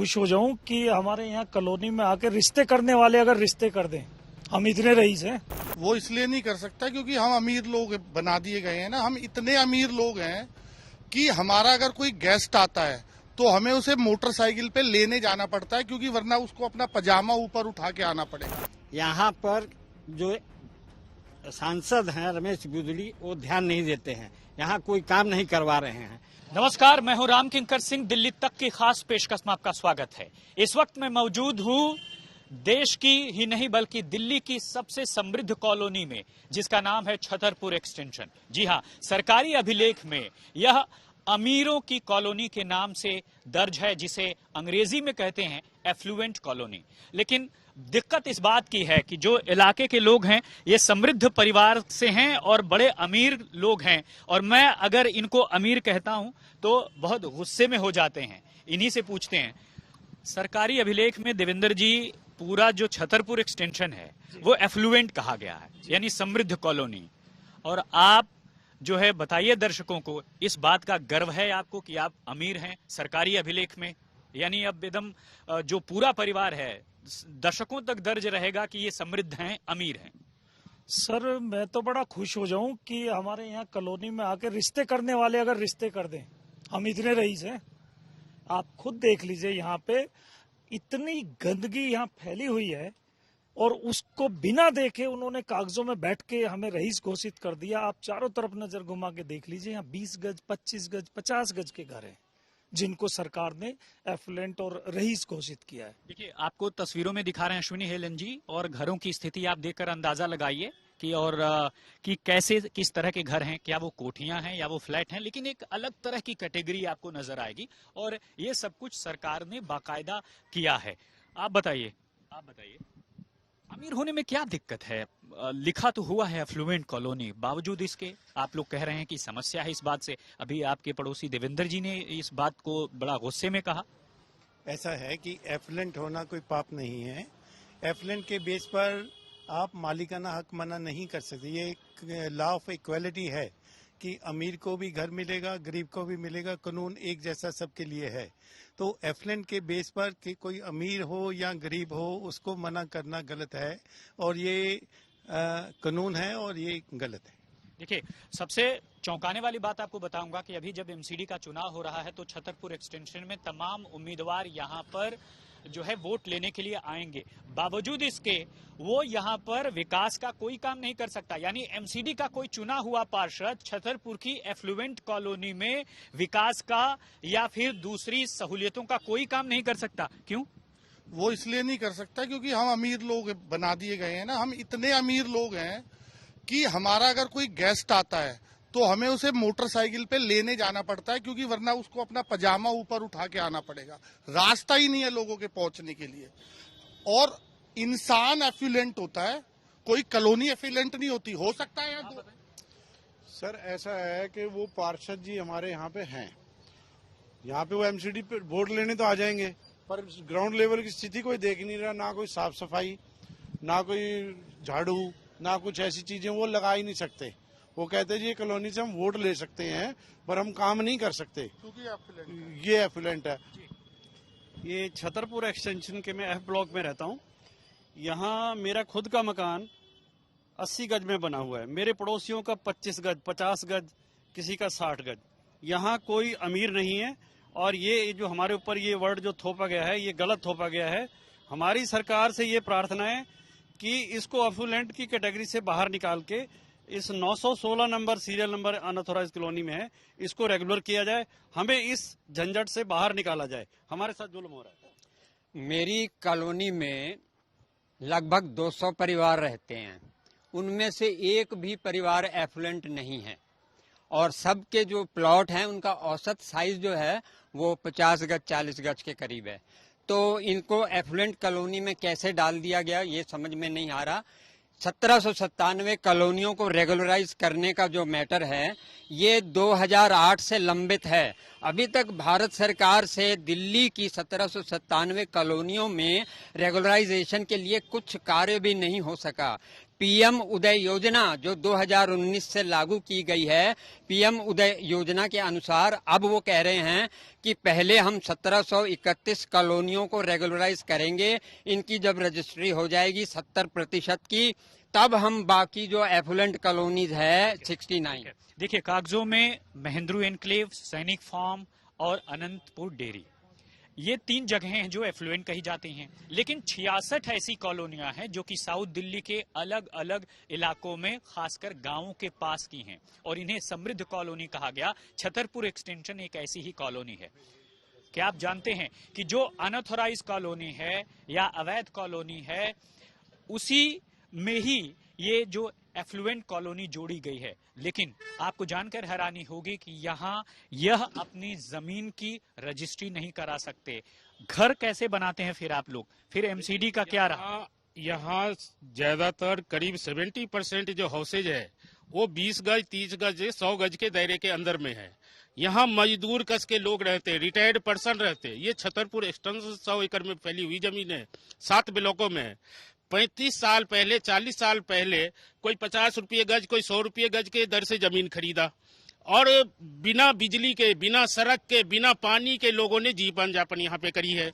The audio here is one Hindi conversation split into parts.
खुश हो जाऊं कि हमारे यहाँ कॉलोनी में आके रिश्ते करने वाले अगर रिश्ते कर दें। हम इतने रईस हैं। वो इसलिए नहीं कर सकता क्योंकि हम अमीर लोग बना दिए गए हैं ना। हम इतने अमीर लोग हैं कि हमारा अगर कोई गेस्ट आता है तो हमें उसे मोटरसाइकिल पे लेने जाना पड़ता है, क्योंकि वरना उसको अपना पजामा ऊपर उठा के आना पड़ेगा। यहाँ पर जो सांसद हैं रमेश बिजली, वो ध्यान नहीं देते हैं, यहाँ कोई काम नहीं करवा रहे हैं। नमस्कार, मैं हूं राम किंकर सिंह। दिल्ली तक की खास पेशकश में आपका स्वागत है। इस वक्त मैं मौजूद हूं देश की ही नहीं बल्कि दिल्ली की सबसे समृद्ध कॉलोनी में, जिसका नाम है छतरपुर एक्सटेंशन। जी हां, सरकारी अभिलेख में यह अमीरों की कॉलोनी के नाम से दर्ज है, जिसे अंग्रेजी में कहते हैं एफ्लुएंट कॉलोनी। लेकिन दिक्कत इस बात की है कि जो इलाके के लोग हैं ये समृद्ध परिवार से हैं और बड़े अमीर लोग हैं, और मैं अगर इनको अमीर कहता हूं तो बहुत गुस्से में हो जाते हैं। इन्हीं से पूछते हैं, सरकारी अभिलेख में देवेंद्र जी पूरा जो छतरपुर एक्सटेंशन है वो एफ्लुएंट कहा गया है, यानी समृद्ध कॉलोनी। और आप जो है बताइए दर्शकों को, इस बात का गर्व है आपको कि आप अमीर हैं सरकारी अभिलेख में? यानी अब एकदम जो पूरा परिवार है दर्शकों तक दर्ज रहेगा कि ये समृद्ध हैं, अमीर हैं। सर मैं तो बड़ा खुश हो जाऊं कि हमारे यहाँ कॉलोनी में आके रिश्ते करने वाले अगर रिश्ते कर दें। हम इतने रईस हैं। आप खुद देख लीजिए, यहाँ पे इतनी गंदगी यहाँ फैली हुई है और उसको बिना देखे उन्होंने कागजों में बैठ के हमें रईस घोषित कर दिया। आप चारों तरफ नजर घुमा के देख लीजिए, यहाँ 20 गज, 25 गज, 50 गज के घर हैं जिनको सरकार ने एफ्लुएंट और रईस घोषित किया है। देखिए, आपको तस्वीरों में दिखा रहे हैं अश्विनी हेलन जी, और घरों की स्थिति आप देखकर अंदाजा लगाइए कि कि कैसे किस तरह के घर हैं, क्या वो कोठियां हैं या वो फ्लैट हैं। लेकिन एक अलग तरह की कैटेगरी आपको नजर आएगी, और ये सब कुछ सरकार ने बाकायदा किया है। आप बताइए अमीर होने में क्या दिक्कत है? लिखा तो हुआ है एफ्लुएंट कॉलोनी, बावजूद इसके आप लोग कह रहे हैं कि समस्या है इस बात से। अभी आपके पड़ोसी देवेंद्र जी ने इस बात को बड़ा गुस्से में कहा। ऐसा है कि एफ्लुएंट होना कोई पाप नहीं है। एफ्लुएंट के बेस पर आप मालिकाना हक मना नहीं कर सकते। ये एक लॉ ऑफ इक्वालिटी है कि अमीर को भी घर मिलेगा, गरीब को भी मिलेगा। कानून एक जैसा सबके लिए है। तो एफ्लुएंट के बेस पर कि कोई अमीर हो या गरीब हो उसको मना करना गलत है, और ये कानून है और ये गलत है। देखिए, सबसे चौंकाने वाली बात आपको बताऊंगा कि अभी जब एमसीडी का चुनाव हो रहा है तो छतरपुर एक्सटेंशन में तमाम उम्मीदवार यहां पर जो है वोट लेने के लिए आएंगे। बावजूद इसके वो यहां पर विकास का कोई काम नहीं कर सकता। यानी एमसीडी का कोई चुना हुआ पार्षद छतरपुर की एफ्लुएंट कॉलोनी में विकास का या फिर दूसरी सहूलियतों का कोई काम नहीं कर सकता। क्यों? वो इसलिए नहीं कर सकता क्योंकि हम अमीर लोग बना दिए गए हैं ना। हम इतने अमीर लोग हैं कि हमारा अगर कोई गेस्ट आता है तो हमें उसे मोटरसाइकिल पे लेने जाना पड़ता है, क्योंकि वरना उसको अपना पजामा ऊपर उठा के आना पड़ेगा। रास्ता ही नहीं है लोगों के पहुंचने के लिए। और इंसान एफ्लुएंट होता है, कोई कॉलोनी एफ्लुएंट नहीं होती। हो सकता है यहाँ सर ऐसा है कि वो पार्षद जी हमारे यहाँ पे हैं, यहाँ पे वो एमसीडी पे वोट लेने तो आ जाएंगे, पर ग्राउंड लेवल की स्थिति कोई देख नहीं रहा। ना कोई साफ सफाई, ना कोई झाड़ू, ना कुछ ऐसी चीजें वो लगा ही नहीं सकते। वो कहते हैं जी ये कॉलोनी से हम वोट ले सकते हैं पर हम काम नहीं कर सकते क्योंकि ये एफ्लुएंट है। ये छतरपुर एक्सटेंशन के मैं एफ ब्लॉक में रहता हूँ। यहाँ मेरा खुद का मकान 80 गज में बना हुआ है, मेरे पड़ोसियों का 25 गज, 50 गज, किसी का 60 गज। यहाँ कोई अमीर नहीं है, और ये जो हमारे ऊपर ये वर्ड जो थोपा गया है ये गलत थोपा गया है। हमारी सरकार से ये प्रार्थना है कि इसको एफ्लुएंट की कैटेगरी से बाहर निकाल के इस 916 number serial number unauthorised colony में है, इसको रेगुलर किया जाए, हमें इस झंझट से बाहर निकाला जाए। हमारे साथ जुल्म हो रहा है। मेरी कॉलोनी में लगभग 200 परिवार रहते हैं, उनमें से एक भी परिवार एफ्लुएंट नहीं है, और सबके जो प्लॉट हैं उनका औसत साइज जो है वो 50 गज 40 गज के करीब है। तो इनको एफ्लुएंट कॉलोनी में कैसे डाल दिया गया ये समझ में नहीं आ रहा। 1797 कॉलोनियों को रेगुलराइज करने का जो मैटर है ये 2008 से लंबित है। अभी तक भारत सरकार से दिल्ली की 1797 कॉलोनियों में रेगुलराइजेशन के लिए कुछ कार्य भी नहीं हो सका। पीएम उदय योजना जो 2019 से लागू की गई है, पीएम उदय योजना के अनुसार अब वो कह रहे हैं कि पहले हम 1731 कॉलोनियों को रेगुलराइज करेंगे। इनकी जब रजिस्ट्री हो जाएगी 70% की, तब हम बाकी जो एफ्लुएंट कॉलोनीज है 69। देखिए, कागजों में महेंद्रू एनक्लेव, सैनिक फार्म और अनंतपुर डेयरी, ये 3 जगहें हैं जो एफ्लुएंट कही जाती हैं, लेकिन 66 ऐसी कॉलोनियां हैं जो कि साउथ दिल्ली के अलग अलग इलाकों में, खासकर गांवों के पास की हैं, और इन्हें समृद्ध कॉलोनी कहा गया। छतरपुर एक्सटेंशन एक ऐसी ही कॉलोनी है। क्या आप जानते हैं कि जो अनऑथराइज कॉलोनी है या अवैध कॉलोनी है, उसी में ही ये जो एफ्लुएंट कॉलोनी जोड़ी गई है। लेकिन आपको जानकर हैरानी होगी कि यहाँ यह अपनी जमीन की रजिस्ट्री नहीं करा सकते। घर कैसे बनाते हैं फिर आप लोग? फिर एमसीडी का क्या रहा? यहाँ ज्यादातर करीब 70% जो हाउसेज है वो 20 गज, 30 गज, 100 गज के दायरे के अंदर में है। यहाँ मजदूर कस के लोग रहते हैं, रिटायर्ड पर्सन रहते हैं। ये छतरपुर एक्सटेंशन 100 एकड़ में फैली हुई जमीन है, 7 ब्लॉकों में है। 35 साल पहले, 40 साल पहले कोई 50 रुपये गज, कोई 100 रुपये गज के दर से जमीन खरीदा, और बिना बिजली के, बिना सड़क के, बिना पानी के लोगों ने जीवन यापन यहाँ पे करी है।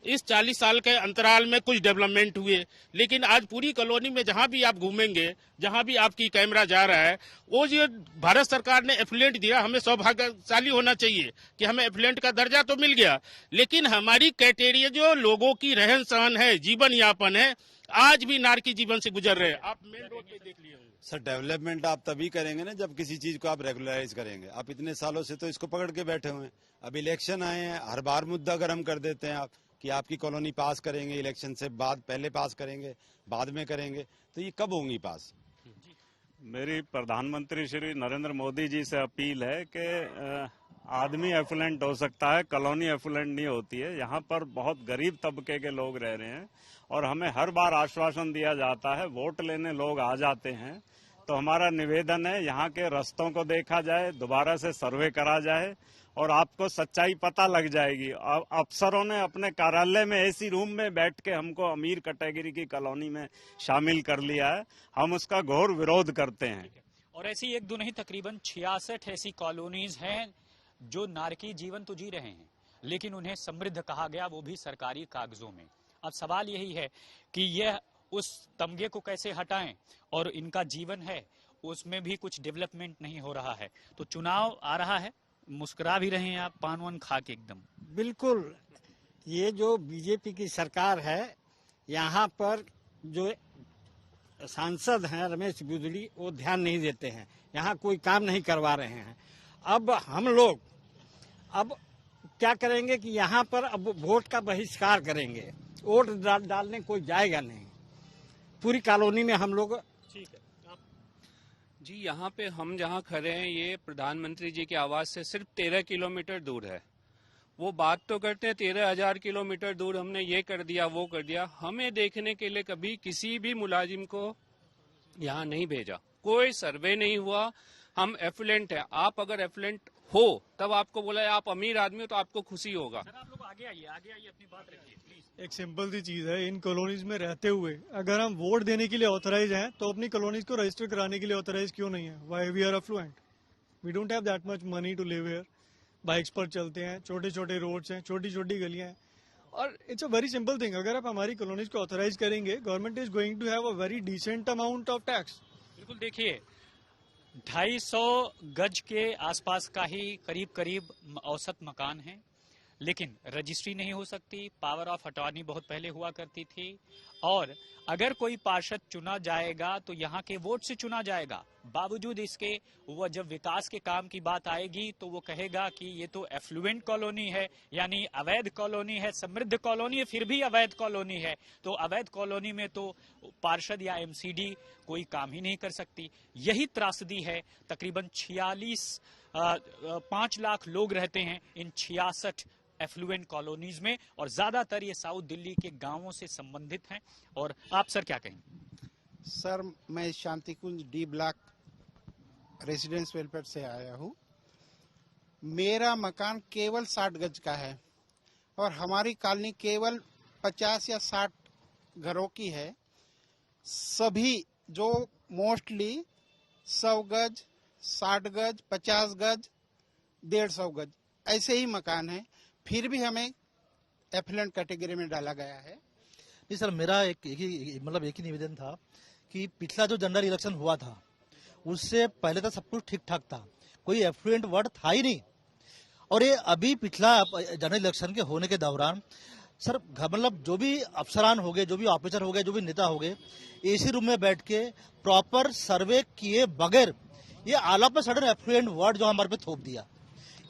इस 40 साल के अंतराल में कुछ डेवलपमेंट हुए, लेकिन आज पूरी कॉलोनी में जहां भी आप घूमेंगे, जहां भी आपकी कैमरा जा रहा है, वो जो भारत सरकार ने एफ्लुएंट दिया, हमें सौभाग्यशाली होना चाहिए कि हमें एफ्लुएंट का दर्जा तो मिल गया, लेकिन हमारी क्राइटेरिया जो लोगों की रहन सहन है, जीवन यापन है, आज भी नारकी जीवन से गुजर रहे हैं। आप मेन रोड पे देख लिए सर, डेवलपमेंट आप तभी करेंगे ना जब किसी चीज को आप रेगुलराइज करेंगे। आप इतने सालों से तो इसको पकड़ के बैठे हुए हैं। अब इलेक्शन आए हैं, हर बार मुद्दा गर्म कर देते हैं आप कि आपकी कॉलोनी पास करेंगे, इलेक्शन से बाद, पहले पास करेंगे, बाद में करेंगे, तो ये कब होंगी पास? मेरी प्रधानमंत्री श्री नरेंद्र मोदी जी से अपील है कि आदमी एफ्लुएंट हो सकता है, कॉलोनी एफ्लुएंट नहीं होती है। यहाँ पर बहुत गरीब तबके के लोग रह रहे हैं और हमें हर बार आश्वासन दिया जाता है, वोट लेने लोग आ जाते हैं। तो हमारा निवेदन है यहाँ के रास्तों को देखा जाए, दोबारा से सर्वे करा जाए और आपको सच्चाई पता लग जाएगी। अफसरों ने अपने कार्यालय में एसी रूम में बैठ के हमको अमीर कैटेगरी की कॉलोनी में शामिल कर लिया है। हम उसका घोर विरोध करते हैं। और ऐसी एक दो नहीं, तकरीबन 66 ऐसी कॉलोनीज हैं जो नारकी जीवन तो जी रहे हैं, लेकिन उन्हें समृद्ध कहा गया, वो भी सरकारी कागजों में। अब सवाल यही है कि यह उस तमगे को कैसे हटाएं, और इनका जीवन है उसमें भी कुछ डेवलपमेंट नहीं हो रहा है। तो चुनाव आ रहा है, मुस्कुरा भी रहे हैं आप, पान वान खा के एकदम। बिल्कुल, ये जो बीजेपी की सरकार है, यहाँ पर जो सांसद हैं रमेश बिजली, वो ध्यान नहीं देते हैं, यहाँ कोई काम नहीं करवा रहे हैं। अब हम लोग अब क्या करेंगे कि यहाँ पर अब वोट का बहिष्कार करेंगे, वोट डालने कोई जाएगा नहीं। पूरी कॉलोनी में हम लोग ठीक है। जी, यहाँ पे हम जहाँ खड़े हैं, ये प्रधानमंत्री जी के आवास से सिर्फ 13 किलोमीटर दूर है। वो बात तो करते हैं 13,000 किलोमीटर दूर हमने ये कर दिया, वो कर दिया। हमें देखने के लिए कभी किसी भी मुलाजिम को यहाँ नहीं भेजा, कोई सर्वे नहीं हुआ। हम एफ्लुएंट है, आप अगर एफ्लुएंट हो तब आपको बोला है आप अमीर आदमी हो तो आपको खुशी होगा। सर आप लोग आगे आइए, अपनी बात रखिए प्लीज। एक सिंपल सी चीज है, इन कॉलोनीज में रहते हुए अगर हम वोट देने के लिए ऑथराइज हैं तो अपनी कॉलोनीज को रजिस्टर कराने के लिए ऑथराइज क्यों नहीं है? Why we are affluent? We don't have that much money to live here. Bikes पर चलते हैं, छोटे छोटे रोड्स हैं, छोटी छोटी गलियां हैं, और it's a very simple thing. अगर आप हमारी कॉलोनीज को ऑथराइज करेंगे, government is going to have a very decent amount of tax. बिल्कुल, देखिए 250 गज के आसपास का ही करीब करीब औसत मकान है, लेकिन रजिस्ट्री नहीं हो सकती। पावर ऑफ अटॉर्नी बहुत पहले हुआ करती थी, और अगर कोई पार्षद चुना जाएगा तो यहाँ के वोट से चुना जाएगा। बावजूद इसके वह जब विकास के काम की बात आएगी तो वो कहेगा कि ये तो एफ्लुएंट कॉलोनी है, यानी अवैध कॉलोनी है, समृद्ध कॉलोनी है, फिर भी अवैध कॉलोनी है। तो अवैध कॉलोनी में तो पार्षद या एमसीडी कोई काम ही नहीं कर सकती। यही त्रासदी है। तकरीबन 5 लाख लोग रहते हैं इन 66 एफ्लुएंट कॉलोनीज में, और ज्यादातर ये साउथ दिल्ली के गांवों से संबंधित हैं। और आप सर क्या कहेंगे? सर, मैं Shantikunj D block residence welfare से आया हूँ। मेरा मकान केवल 60 गज का है और हमारी कॉलोनी केवल 50 या 60 घरों की है। सभी जो मोस्टली 100 गज, 60 गज, 50 गज, 150 गज ऐसे ही मकान है, फिर भी हमें एफिलेंट कैटेगरी में डाला गया है। जी सर, मेरा एक ही निवेदन था कि पिछला जो जनरल इलेक्शन हुआ था उससे पहले तो सब कुछ ठीक ठाक था, कोई एफ्लुएंट वर्ड था ही नहीं। और ये अभी पिछला जनरल इलेक्शन के होने के दौरान सर जो भी अफसरान हो गए, जो भी ऑफिसर हो गए, जो भी नेता हो गए, एसी रूम में बैठ के प्रॉपर सर्वे किए बगैर ये all of a sudden affluent word जो हमारे पे थोप दिया।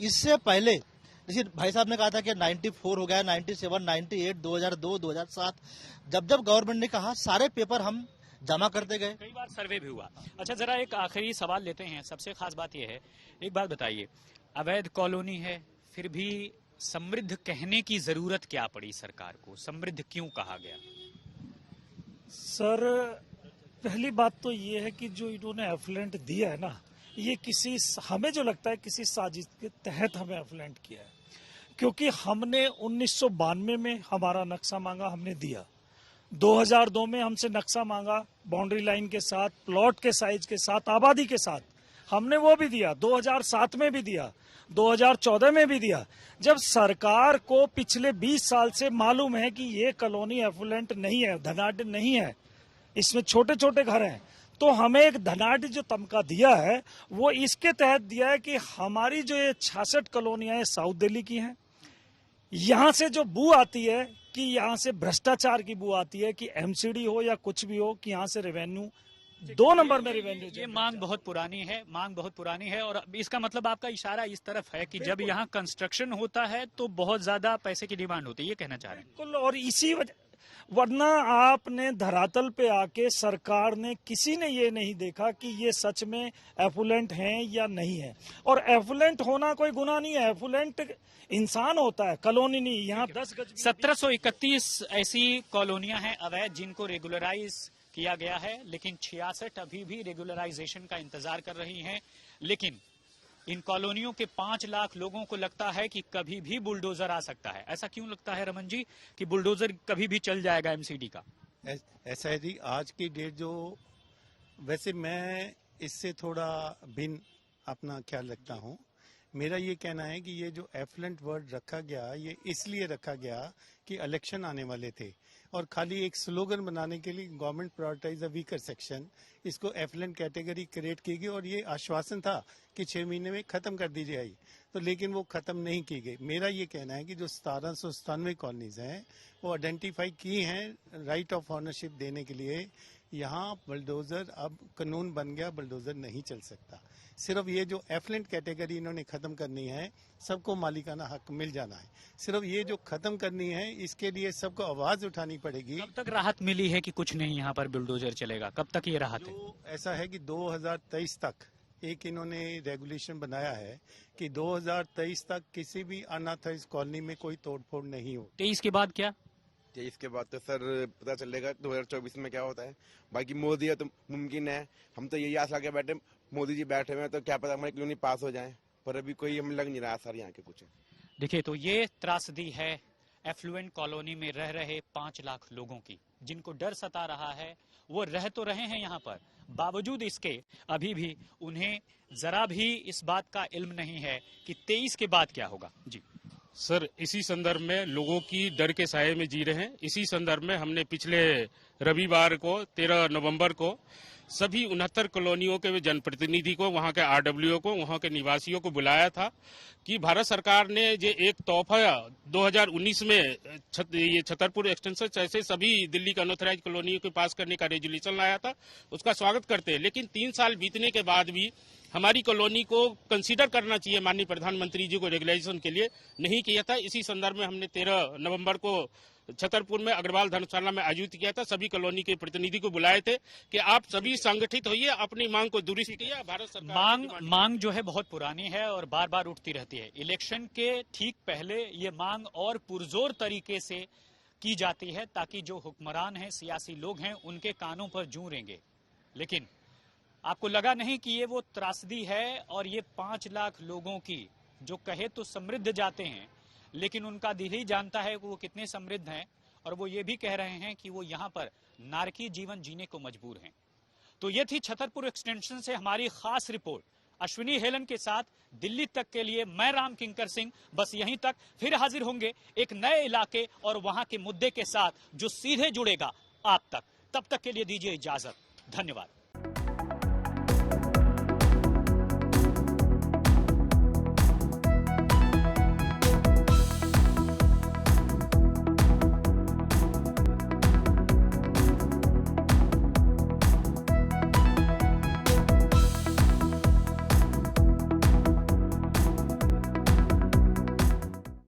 इससे पहले जैसे भाई साहब ने कहा था कि 94 हो गया, 97, 98, 2002, 2007, जब गवर्नमेंट ने कहा सारे पेपर हम जमा करते गए, कई बार सर्वे भी हुआ। अच्छा, जरा एक आखिरी सवाल लेते हैं। सबसे खास बात यह है, एक बात बताइए, अवैध कॉलोनी है फिर भी समृद्ध कहने की जरूरत क्या पड़ी सरकार को? समृद्ध क्यों कहा गया? सर, पहली बात तो ये है कि जो इन्होंने एफ्लुएंट दिया है ना, ये हमें जो लगता है किसी साजिश के तहत हमें एफ्लुएंट किया है। क्योंकि हमने 1992 में हमारा नक्शा मांगा, हमने दिया। 2002 में हमसे नक्शा मांगा, बाउंड्री लाइन के साथ, प्लॉट के साइज के साथ, आबादी के साथ, हमने वो भी दिया। 2007 में भी दिया, 2014 में भी दिया। जब सरकार को पिछले 20 साल से मालूम है कि ये कॉलोनी एफ्लुएंट नहीं है, धनाढ्य नहीं है, इसमें छोटे छोटे घर हैं, तो हमें एक धनाढ्य जो तमका दिया है वो इसके तहत दिया है कि हमारी जो ये 66 कॉलोनियां हैं साउथ दिल्ली की हैं, यहाँ से जो बू आती है कि यहाँ से भ्रष्टाचार की बू आती है, कि एमसीडी हो या कुछ भी हो, कि यहाँ से रेवेन्यू 2 नंबर में रेवेन्यू। ये मांग बहुत पुरानी है और इसका मतलब आपका इशारा इस तरफ है कि जब यहाँ कंस्ट्रक्शन होता है तो बहुत ज्यादा पैसे की डिमांड होती है, ये कहना चाह रहे हैं? बिल्कुल, और इसी वजह, वरना आपने धरातल पे आके सरकार ने किसी ने ये नहीं देखा कि ये सच में एफ्लुएंट हैं या नहीं है। और एफ्लुएंट होना कोई गुनाह नहीं है, एफ्लुएंट इंसान होता है, कॉलोनी नहीं। यहाँ 10 गज 1731 ऐसी कॉलोनियां हैं अवैध जिनको रेगुलराइज किया गया है, लेकिन 66 अभी भी रेगुलराइजेशन का इंतजार कर रही हैं। लेकिन इन कॉलोनियों के 5 लाख लोगों को लगता है कि कभी भी बुलडोजर आ सकता है। ऐसा क्यों लगता है रमन जी कि बुलडोजर कभी भी चल जाएगा एमसीडी का? ऐसा है जी, आज की डेट जो, वैसे मैं इससे थोड़ा भिन्न अपना ख्याल रखता हूँ। मेरा ये कहना है कि ये जो एफ्लुएंट वर्ड रखा गया, ये इसलिए रखा गया कि इलेक्शन आने वाले थे और खाली एक स्लोगन बनाने के लिए government prioritise a weaker section, इसको एफ्लुएंट कैटेगरी क्रिएट की गई और ये आश्वासन था कि 6 महीने में खत्म कर दी जाएगी, तो लेकिन वो खत्म नहीं की गई। मेरा ये कहना है कि जो 1797 कॉलोनीज हैं वो आइडेंटिफाई की हैं राइट ऑफ ऑनरशिप देने के लिए। यहाँ बुलडोजर, अब कानून बन गया, बुलडोजर नहीं चल सकता। सिर्फ ये जो एफ्लुएंट कैटेगरी इन्होंने खत्म करनी है, सबको मालिकाना हक मिल जाना है, सिर्फ ये जो खत्म करनी है, इसके लिए सबको आवाज उठानी पड़ेगी। कब तक राहत मिली है कि कुछ नहीं यहाँ पर बुलडोजर चलेगा? कब तक ये राहत है? ऐसा है कि 2023 तक एक इन्होंने रेगुलेशन बनाया है कि 2023 तक किसी भी अनऑथराइज्ड कॉलोनी में कोई तोड़फोड़ नहीं हो। 23 के बाद क्या? 23 के बाद तो सर पता चलेगा 2024 में क्या होता है। बाकी मोदी है तो मुमकिन है, हम तो यही आशा के बैठे, मोदी जी बैठे हुए हैं तो क्या पता हमारी कॉलोनी पास हो जाए, पर अभी कोई हमें लग नहीं रहा सर यहाँ के कुछ। देखिए, तो ये त्रासदी है एफ्लुएंट कॉलोनी में रह रहे 5 लाख लोगों की, जिनको डर सता रहा है। वो रह तो रहे हैं यहाँ पर, बावजूद इसके अभी भी उन्हें जरा भी इस बात का इल्म नहीं है कि 23 के बाद क्या होगा। जी सर, इसी संदर्भ में लोगों की डर के साये में जी रहे हैं। इसी संदर्भ में हमने पिछले रविवार को 13 नवंबर को सभी 69 कॉलोनियों के जनप्रतिनिधि को, वहां के आरडब्ल्यूओ को, वहां के निवासियों को बुलाया था कि भारत सरकार ने जो एक तोहफा 2019 में ये छतरपुर एक्सटेंशन जैसे सभी दिल्ली के अनऑथराइज्ड कॉलोनियों के पास करने का रेजोल्यूशन लाया था, उसका स्वागत करते हैं। लेकिन 3 साल बीतने के बाद भी हमारी कॉलोनी को कंसीडर करना चाहिए माननीय प्रधानमंत्री जी को रेगुलेशन के लिए, नहीं किया था। इसी संदर्भ में हमने 13 नवंबर को छतरपुर में अग्रवाल धर्मशाला में आयोजित किया था। सभी कॉलोनी के प्रतिनिधि को बुलाए थे कि आप सभी संगठित होइए, अपनी मांग को दुरुस्त कीजिए। भारत सरकार मांग जो है बहुत पुरानी है और बार बार उठती रहती है। इलेक्शन के ठीक पहले ये मांग और पुरजोर तरीके से की जाती है ताकि जो हुक्मरान हैं, सियासी लोग हैं, उनके कानों पर जूं रेंगे। लेकिन आपको लगा नहीं कि ये वो त्रासदी है और ये 5 लाख लोगों की, जो कहे तो समृद्ध जाते हैं, लेकिन उनका दिल ही जानता है कि वो कितने समृद्ध हैं, और वो ये भी कह रहे हैं कि वो यहाँ पर नारकी जीवन जीने को मजबूर हैं। तो ये थी छतरपुर एक्सटेंशन से हमारी खास रिपोर्ट। अश्विनी हेलन के साथ दिल्ली तक के लिए मैं राम किंकर सिंह बस यहीं तक। फिर हाजिर होंगे एक नए इलाके और वहां के मुद्दे के साथ जो सीधे जुड़ेगा आप तक। तब तक के लिए दीजिए इजाजत। धन्यवाद।